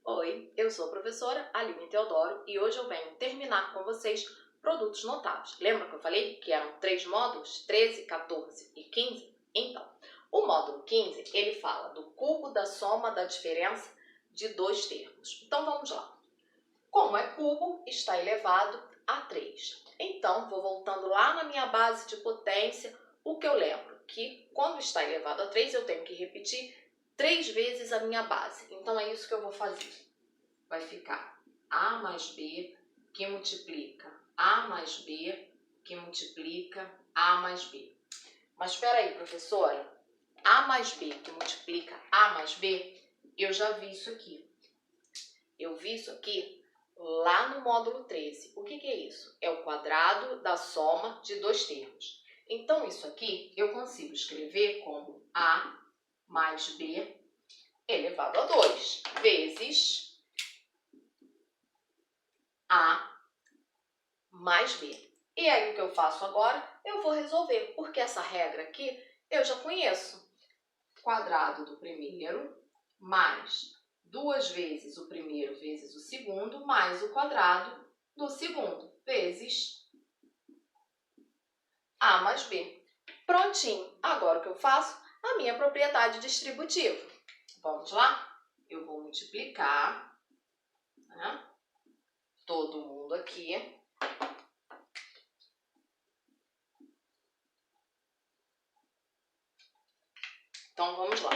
Oi, eu sou a professora Aline Teodoro e hoje eu venho terminar com vocês produtos notáveis. Lembra que eu falei que eram 3 módulos? 13, 14 e 15? Então, o módulo 15, ele fala do cubo da soma da diferença de dois termos. Então, vamos lá. Como é cubo, está elevado a 3. Então, vou voltando lá na minha base de potência, o que eu lembro? Que quando está elevado a 3, eu tenho que repetir 3 vezes a minha base. Então, é isso que eu vou fazer. Vai ficar A mais B, que multiplica A mais B, que multiplica A mais B. Mas espera aí, professora. A mais B, que multiplica A mais B, eu já vi isso aqui. Eu vi isso aqui lá no módulo 13. O que é isso? É o quadrado da soma de dois termos. Então, isso aqui eu consigo escrever como A mais B elevado a 2 vezes A mais B. E aí, o que eu faço agora? Eu vou resolver, porque essa regra aqui eu já conheço. Quadrado do primeiro mais 2 vezes o primeiro vezes o segundo, mais o quadrado do segundo, vezes A mais B. Prontinho. Agora o que eu faço? A minha propriedade distributiva. Vamos lá? Eu vou multiplicar, né, todo mundo aqui. Então, vamos lá.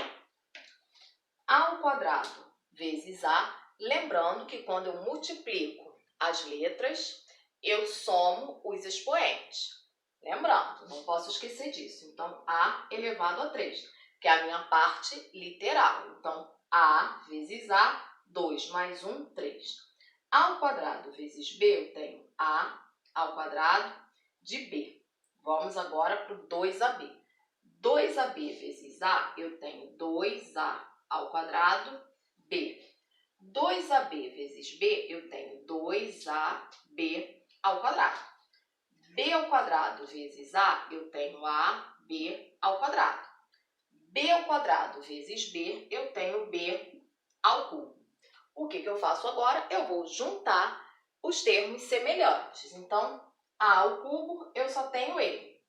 A ao quadrado vezes A, lembrando que quando eu multiplico as letras, eu somo os expoentes. Lembrando, não posso esquecer disso. Então, A elevado a 3, que é a minha parte literal. Então, A vezes A, 2 mais 1, 3. A ao quadrado vezes B, eu tenho A ao quadrado de B. Vamos agora para o 2AB. 2AB vezes A, eu tenho 2A ao quadrado B. 2AB vezes B, eu tenho 2AB ao quadrado. B ao quadrado vezes A, eu tenho AB ao quadrado. B ao quadrado vezes B, eu tenho B ao cubo. O que eu faço agora? Eu vou juntar os termos semelhantes. Então, A ao cubo, eu só tenho ele.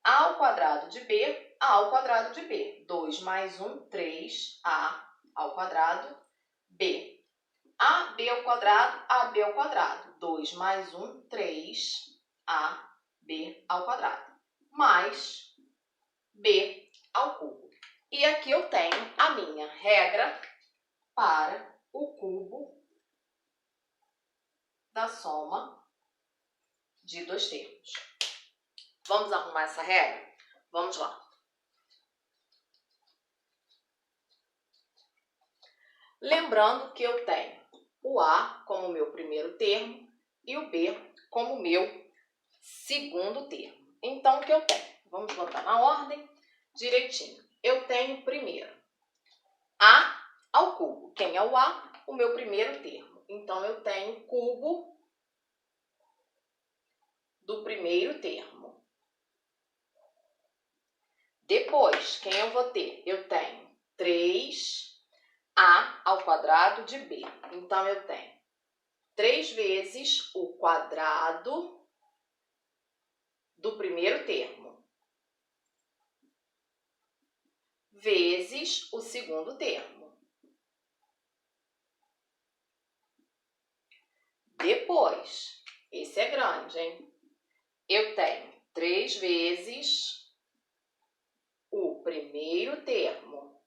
A ao quadrado de B, A ao quadrado de B. 2 mais 1, 3A ao quadrado, B. AB ao quadrado, AB ao quadrado. 2 mais 1, 3AB ao quadrado. Mais B ao cubo. E aqui eu tenho a minha regra para o cubo da soma de dois termos. Vamos arrumar essa regra? Vamos lá. Lembrando que eu tenho o A como meu primeiro termo e o B como meu segundo termo. Então, o que eu tenho? Vamos botar na ordem direitinho. Eu tenho primeiro A ao cubo. Quem é o A? O meu primeiro termo. Então, eu tenho cubo do primeiro termo. Depois, quem eu vou ter? Eu tenho 3A ao quadrado de B. Então, eu tenho 3 vezes o quadrado do primeiro termo vezes o segundo termo. Depois, esse é grande, hein? Eu tenho 3 vezes o primeiro termo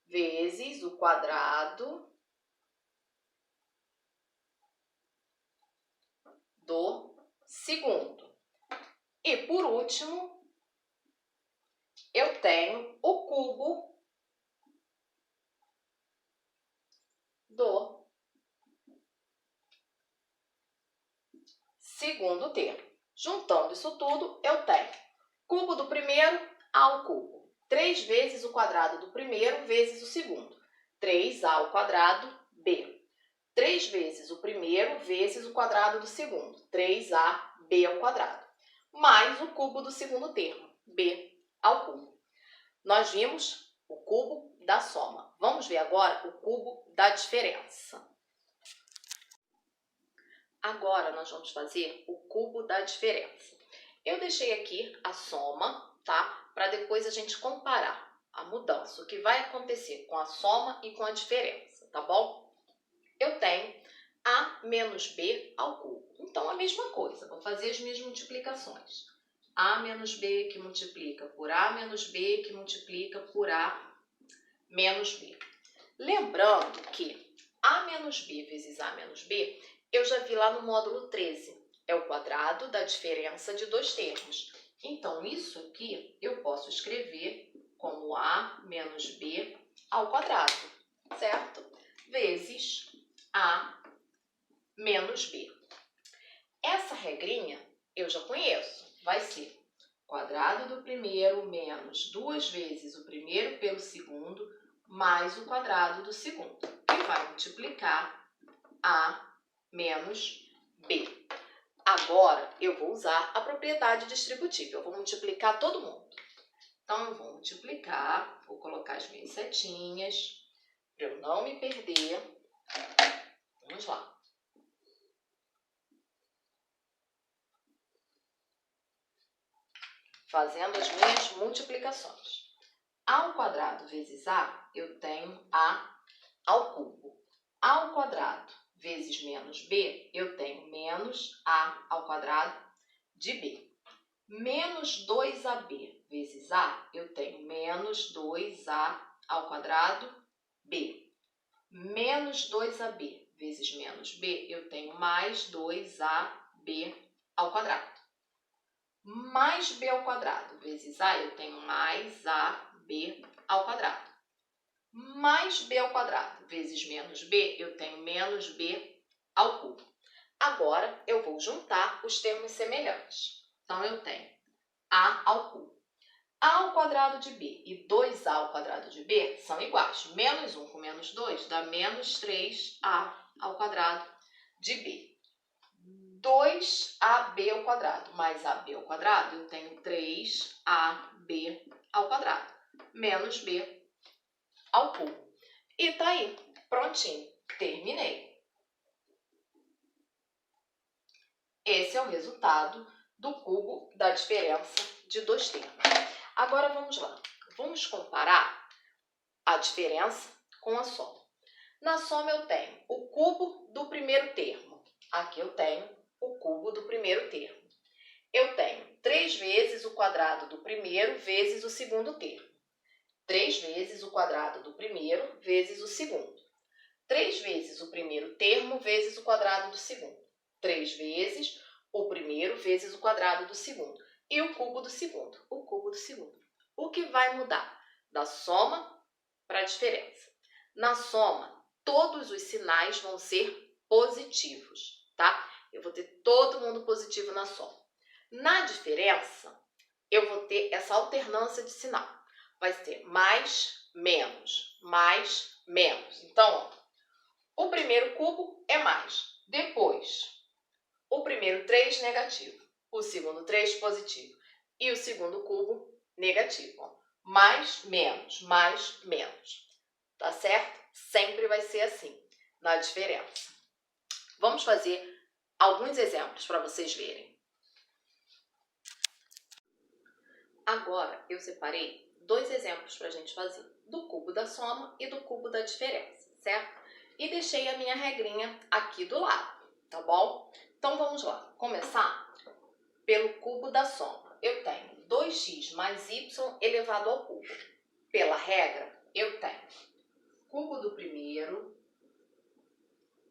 vezes o quadrado do segundo. E, por último, eu tenho o cubo do segundo termo. Juntando isso tudo, eu tenho cubo do primeiro ao cubo. 3 vezes o quadrado do primeiro vezes o segundo. 3A ao quadrado, B. 3 vezes o primeiro vezes o quadrado do segundo. 3AB ao quadrado. Mais o cubo do segundo termo, B ao cubo. Nós vimos o cubo da soma. Vamos ver agora o cubo da diferença. Agora nós vamos fazer o cubo da diferença. Eu deixei aqui a soma, tá? Para depois a gente comparar a mudança, o que vai acontecer com a soma e com a diferença, tá bom? Eu tenho A menos B ao cubo. Então, a mesma coisa, vou fazer as minhas multiplicações. A menos B que multiplica por A menos B que multiplica por A menos B. Lembrando que A menos B vezes A menos B, eu já vi lá no módulo 13. É o quadrado da diferença de dois termos. Então, isso aqui eu posso escrever como A menos B ao quadrado, certo? Vezes A menos B. Essa regrinha eu já conheço. Vai ser quadrado do primeiro menos 2 vezes o primeiro pelo segundo mais o quadrado do segundo, que vai multiplicar A menos B. Agora, eu vou usar a propriedade distributiva. Eu vou multiplicar todo mundo. Então, eu vou multiplicar, vou colocar as minhas setinhas, para eu não me perder. Vamos lá. Fazendo as minhas multiplicações. A ao quadrado vezes A, eu tenho A ao cubo. A ao quadrado vezes menos B, eu tenho menos A ao quadrado de B. Menos 2AB vezes A, eu tenho menos 2A ao quadrado B. Menos 2AB vezes menos B, eu tenho mais 2AB ao quadrado. Mais B ao quadrado vezes A, eu tenho mais AB ao quadrado. Mais B ao quadrado vezes menos B, eu tenho menos B ao cubo. Agora, eu vou juntar os termos semelhantes. Então, eu tenho A ao cubo. A ao quadrado de B e 2A ao quadrado de B são iguais. Menos 1 com menos 2 dá menos 3A ao quadrado de B. 2AB ao quadrado mais AB ao quadrado, eu tenho 3AB ao quadrado, menos B ao cubo. E tá aí, prontinho, terminei. Esse é o resultado do cubo da diferença de dois termos. Agora vamos lá, vamos comparar a diferença com a soma. Na soma eu tenho o cubo do primeiro termo. Aqui eu tenho o cubo do primeiro termo. Eu tenho 3 vezes o quadrado do primeiro vezes o segundo termo. 3 vezes o quadrado do primeiro vezes o segundo. 3 vezes o primeiro termo vezes o quadrado do segundo. 3 vezes o primeiro vezes o quadrado do segundo. E o cubo do segundo. O cubo do segundo. O que vai mudar? Da soma para a diferença. Na soma, todos os sinais vão ser positivos, tá? Eu vou ter todo mundo positivo na soma. Na diferença, eu vou ter essa alternância de sinal. Vai ser mais, menos, mais, menos. Então, ó, o primeiro cubo é mais. Depois, o primeiro 3 negativo. O segundo 3 positivo. E o segundo cubo negativo. Ó. Mais, menos, menos. Tá certo? Sempre vai ser assim, na diferença. Vamos fazer alguns exemplos para vocês verem. Agora, eu separei 2 exemplos para a gente fazer, do cubo da soma e do cubo da diferença, certo? E deixei a minha regrinha aqui do lado, tá bom? Então, vamos lá. Começar pelo cubo da soma. Eu tenho 2x mais y elevado ao cubo. Pela regra, eu tenho cubo do primeiro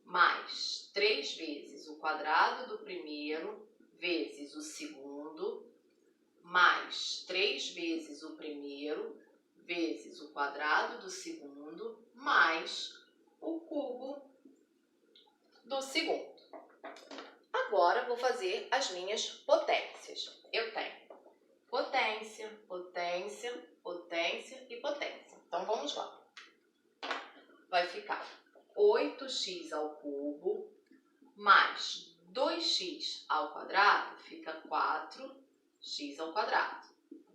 mais 3 vezes o quadrado do primeiro vezes o segundo, mais 3 vezes o primeiro vezes o quadrado do segundo, mais o cubo do segundo. Agora, vou fazer as minhas potências. Eu tenho potência, potência, potência e potência. Então, vamos lá. Vai ficar 8x ao cubo mais 2x ao quadrado fica 4x ao quadrado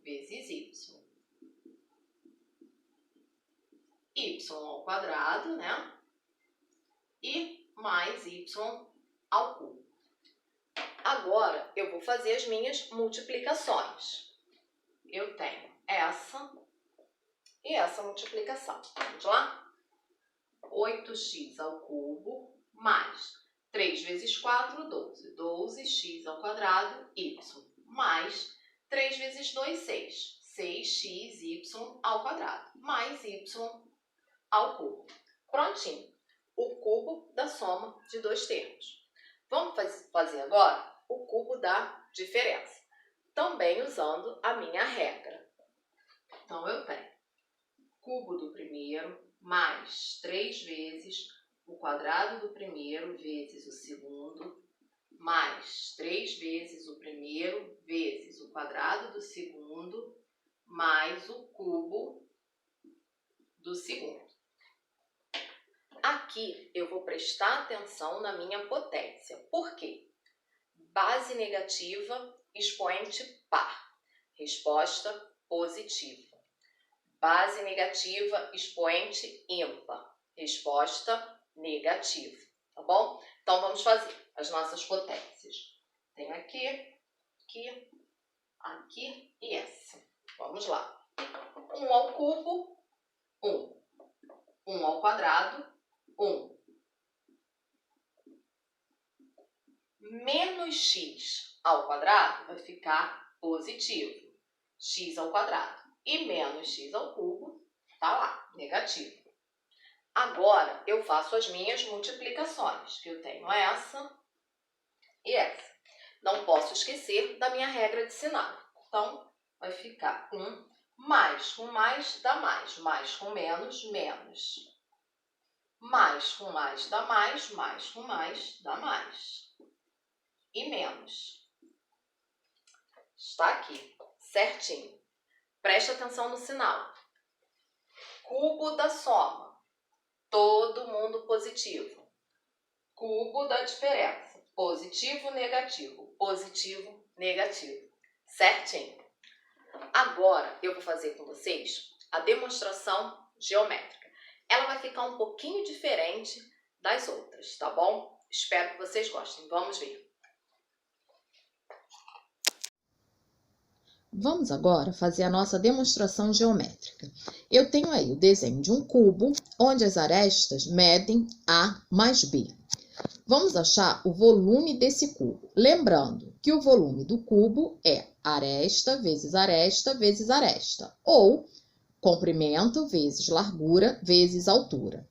vezes y. y ao quadrado, né? E mais y ao cubo. Agora, eu vou fazer as minhas multiplicações. Eu tenho essa e essa multiplicação. Vamos lá? 8x ao cubo mais 3 vezes 4, 12. 12x ao quadrado, y. Mais 3 vezes 2, 6. 6xy ao quadrado. Mais y ao cubo. Prontinho. O cubo da soma de dois termos. Vamos fazer agora o cubo da diferença. Também usando a minha regra. Então, eu tenho cubo do primeiro mais 3 vezes o quadrado do primeiro vezes o segundo, mais 3 vezes o primeiro vezes o quadrado do segundo, mais o cubo do segundo. Aqui eu vou prestar atenção na minha potência. Por quê? Base negativa, expoente par. Resposta positiva. Base negativa, expoente ímpar. Resposta negativa. Tá bom? Então, vamos fazer as nossas potências. Tem aqui, aqui, aqui e essa. Vamos lá. 1 ao cubo, 1. 1 ao quadrado, 1. Menos x ao quadrado vai ficar positivo. X ao quadrado. E menos x ao cubo, tá lá, negativo. Agora, eu faço as minhas multiplicações, que eu tenho essa e essa. Não posso esquecer da minha regra de sinal. Então, vai ficar 1 mais com mais dá mais com menos, menos. Mais com mais dá mais com mais dá mais. E menos. Está aqui, certinho. Preste atenção no sinal. Cubo da soma. Todo mundo positivo. Cubo da diferença. Positivo, negativo. Positivo, negativo. Certinho. Agora, eu vou fazer com vocês a demonstração geométrica. Ela vai ficar um pouquinho diferente das outras, tá bom? Espero que vocês gostem. Vamos ver. Vamos agora fazer a nossa demonstração geométrica. Eu tenho aí o desenho de um cubo, onde as arestas medem A mais B. Vamos achar o volume desse cubo. Lembrando que o volume do cubo é aresta vezes aresta vezes aresta, ou comprimento vezes largura vezes altura.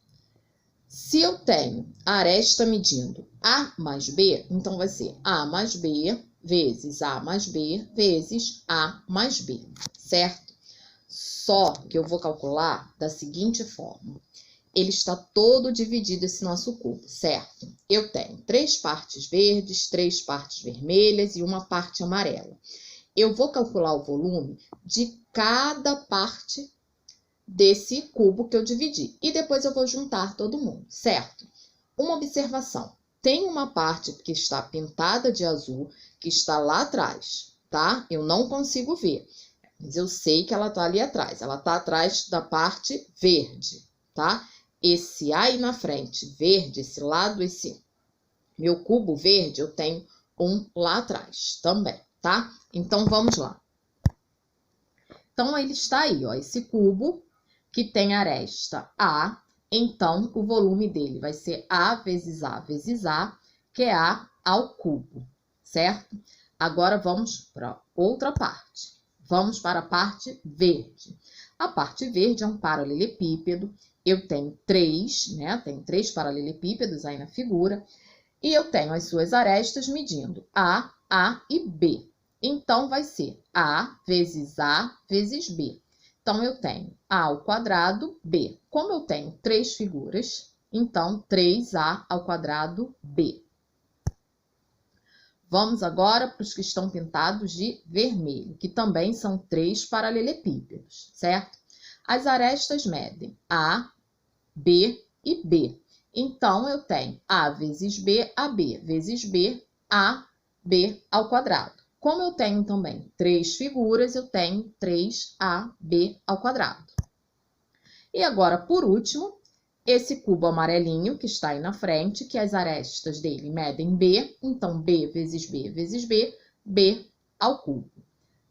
Se eu tenho a aresta medindo A mais B, então vai ser A mais B vezes A mais B vezes A mais B, certo? Só que eu vou calcular da seguinte forma. Ele está todo dividido, esse nosso cubo, certo? Eu tenho 3 partes verdes, 3 partes vermelhas e uma parte amarela. Eu vou calcular o volume de cada parte desse cubo que eu dividi. E depois eu vou juntar todo mundo, certo? Uma observação. Tem uma parte que está pintada de azul, que está lá atrás, tá? Eu não consigo ver, mas eu sei que ela está ali atrás. Ela está atrás da parte verde, tá? Esse aí na frente, verde, esse lado, esse meu cubo verde, eu tenho um lá atrás também, tá? Então, vamos lá. Então, ele está aí, ó, esse cubo que tem aresta A. Então, o volume dele vai ser A, que é A ao cubo, certo? Agora, vamos para outra parte. Vamos para a parte verde. A parte verde é um paralelepípedo. Eu tenho 3, né? Tem 3 paralelepípedos aí na figura. E eu tenho as suas arestas medindo A e B. Então, vai ser A vezes B. Então, eu tenho A ao quadrado, B. Como eu tenho 3 figuras, então, 3A ao quadrado, B. Vamos agora para os que estão pintados de vermelho, que também são 3 paralelepípedos, certo? As arestas medem A, B e B. Então, eu tenho A vezes B, AB vezes B, A, B ao quadrado. Como eu tenho também 3 figuras, eu tenho 3AB ao quadrado. E agora, por último, esse cubo amarelinho que está aí na frente, que as arestas dele medem B, então B vezes B vezes B, B ao cubo.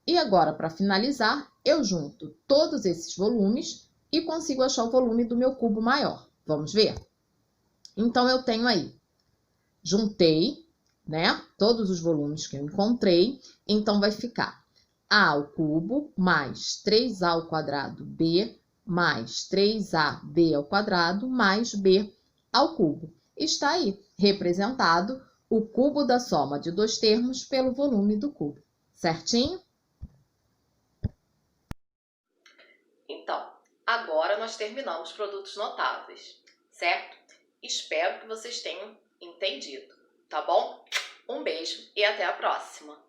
E agora, para finalizar, eu junto todos esses volumes e consigo achar o volume do meu cubo maior. Vamos ver? Então, eu tenho aí, juntei, né, todos os volumes que eu encontrei, então vai ficar A ao cubo mais 3A ao quadrado B mais 3AB ao quadrado mais B ao cubo. Está aí representado o cubo da soma de dois termos pelo volume do cubo. Certinho? Então, agora nós terminamos produtos notáveis, certo? Espero que vocês tenham entendido, tá bom? Um beijo e até a próxima!